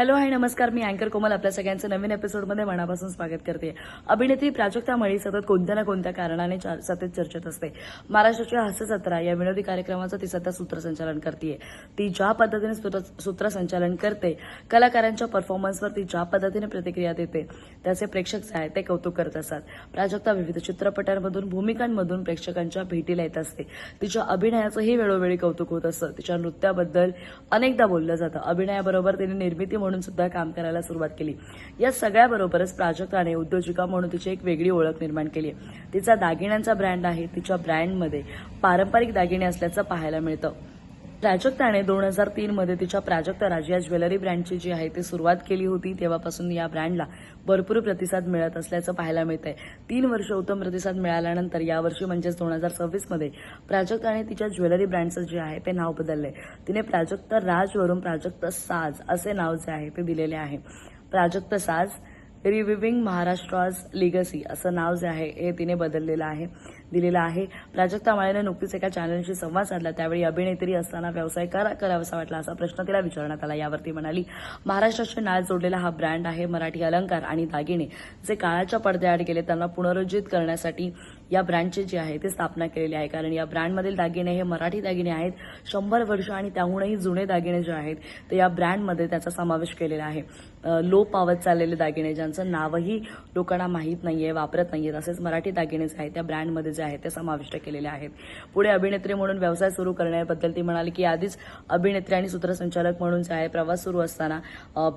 Hello hi नमस्कार. मी अँकर कोमल आपल्या सगळ्यांचं नवीन एपिसोडमध्ये मनापासून स्वागत करते. अभिनेत्री प्राजक्ता मळी सतत कोणत्या ना कोणत्या कारणाने सतत चर्चेत असते. महाराष्ट्राच्या हास्य जत्रा या विनोदी कार्यक्रमाचं ती सध्या सूत्रसंचालन करते. ती ज्या पद्धतीने सूत्रसंचालन करते, कलाकारांच्या परफॉर्मन्सवर ती ज्या पद्धतीने प्रतिक्रिया देते, त्याचे प्रेक्षक जे आहेत ते कौतुक करत असतात. प्राजक्ता विविध चित्रपटांमधून भूमिकांमधून प्रेक्षकांच्या भेटीला येत असते. तिच्या अभिनयाचंही वेळोवेळी कौतुक होत असतं. तिच्या नृत्याबद्दल अनेकदा बोललं जातं. अभिनयाबरोबर तिने निर्मिती म्हणून सुद्धा काम करायला सुरुवात केली. या सगळ्याबरोबरच प्राजक्ताने उद्योजिका म्हणून तिची एक वेगळी ओळख निर्माण केली. तिचा दागिन्यांचा ब्रँड आहे. तिच्या ब्रँडमध्ये पारंपरिक दागिने असल्याचं पाहायला मिळतं. प्राजक्ताने 2003 मध्ये तिच्या प्राजक्ता राज या ज्वेलरी ब्रँडची जी आहे ती सुरुवात केली होती. तेव्हापासून या ब्रँडला भरपूर प्रतिसाद मिळत असल्याचं पाहायला मिळतंय. 3 वर्ष उत्तम प्रतिसाद मिळाल्यानंतर यावर्षी म्हणजेच 2026 मध्ये प्राजक्ताने तिच्या ज्वेलरी ब्रँडचं जे आहे ते नाव बदललंय. तिने प्राजक्ता राजवरून प्राजक्ता साज असे नाव जे आहे ते दिलेले आहे. प्राजक्ता साज रिव्हिविंग महाराष्ट्राज लिगसी असं नाव जे आहे हे तिने दिलेलं आहे. प्राजक्ता मळीने नुकतीच एका चॅनलशी संवाद साधला. त्यावेळी अभिनेत्री असताना व्यवसाय करावासा वाटला असा प्रश्न तिला विचारण्यात आला. यावर ती म्हणाली, महाराष्ट्राशी नाळ जोडलेला हा ब्रँड आहे. मराठी अलंकार आणि दागिने जे काळाच्या पडद्याआड गेले त्यांना पुनरुज्जीवित करण्यासाठी या ब्रँडची जी आहे ती स्थापना केलेली आहे. कारण या ब्रँडमधील दागिने हे मराठी दागिने आहेत. 100 वर्ष आणि त्याहूनही जुने दागिने जे आहेत ते या ब्रँडमध्ये त्याचा समावेश केलेला आहे. लोप पावत चाललेले दागिने ज्यांचं नावही लोकांना माहीत नाहीये, वापरत नाहीये, तसेच मराठी दागिने जे आहेत त्या ब्रँडमध्ये जे आहे ते समाविष्ट केलेले आहेत. पुढे अभिनेत्री म्हणून व्यवसाय सुरू करण्याबद्दल ती म्हणाली की आधीच अभिनेत्री आणि सूत्रसंचालक म्हणून जे आहे प्रवास सुरू असताना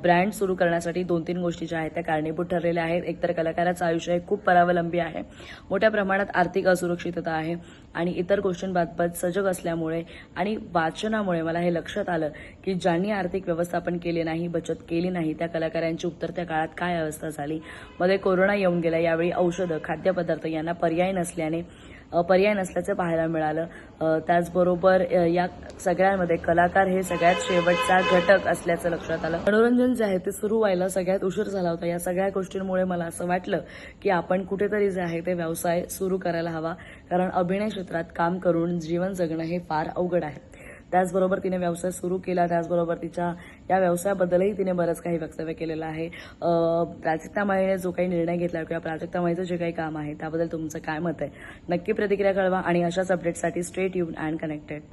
ब्रँड सुरू करण्यासाठी 2-3 गोष्टी ज्या आहेत त्या कारणीभूत ठरलेल्या आहेत. एकतर कलाकाराचं आयुष्य हे खूप परावलंबी आहे. मोठ्या प्रमाणात आर्थिक असुरक्षितता आहे आणि इतर गोष्टींबाबत सजग असल्यामुळे आणि वाचनामुळे मला हे लक्षात आलं की ज्यांनी आर्थिक व्यवस्थापन केले नाही, बचत केली नाही, त्या कलाकारांची उतरत्या काळात काय अवस्था झाली. मध्ये कोरोना येऊन गेला. यावेळी औषधं, खाद्यपदार्थ यांना पर्याय नसल्याचे पाहायला मिळालं. त्याचबरोबर या सगळ्यांमध्ये कलाकार हे सगळ्यात शेवटचा घटक असल्याचं लक्षात आलं. मनोरंजन जे आहे ते सुरू व्हायला सगळ्यात उशीर झाला होता. या सगळ्या गोष्टींमुळे मला असं वाटलं की आपण कुठेतरी जे आहे ते व्यवसाय सुरू करायला हवा. कारण अभिनय क्षेत्रात काम करून जीवन जगणं हे फार अवघड आहे. त्याचबरोबर तिने व्यवसाय सुरू केला. त्याचबरोबर तिच्या या व्यवसायाबद्दलही तिने बरंच काही वक्तव्य केलेलं आहे. प्राजक्ता मळीने जो काही निर्णय घेतला किंवा प्राजक्ता मळीचं जे काही काम आहे त्याबद्दल तुमचं काय मत आहे, नक्की प्रतिक्रिया कळवा आणि अशाच अपडेटसाठी स्टे ट्यून्ड अँड कनेक्टेड.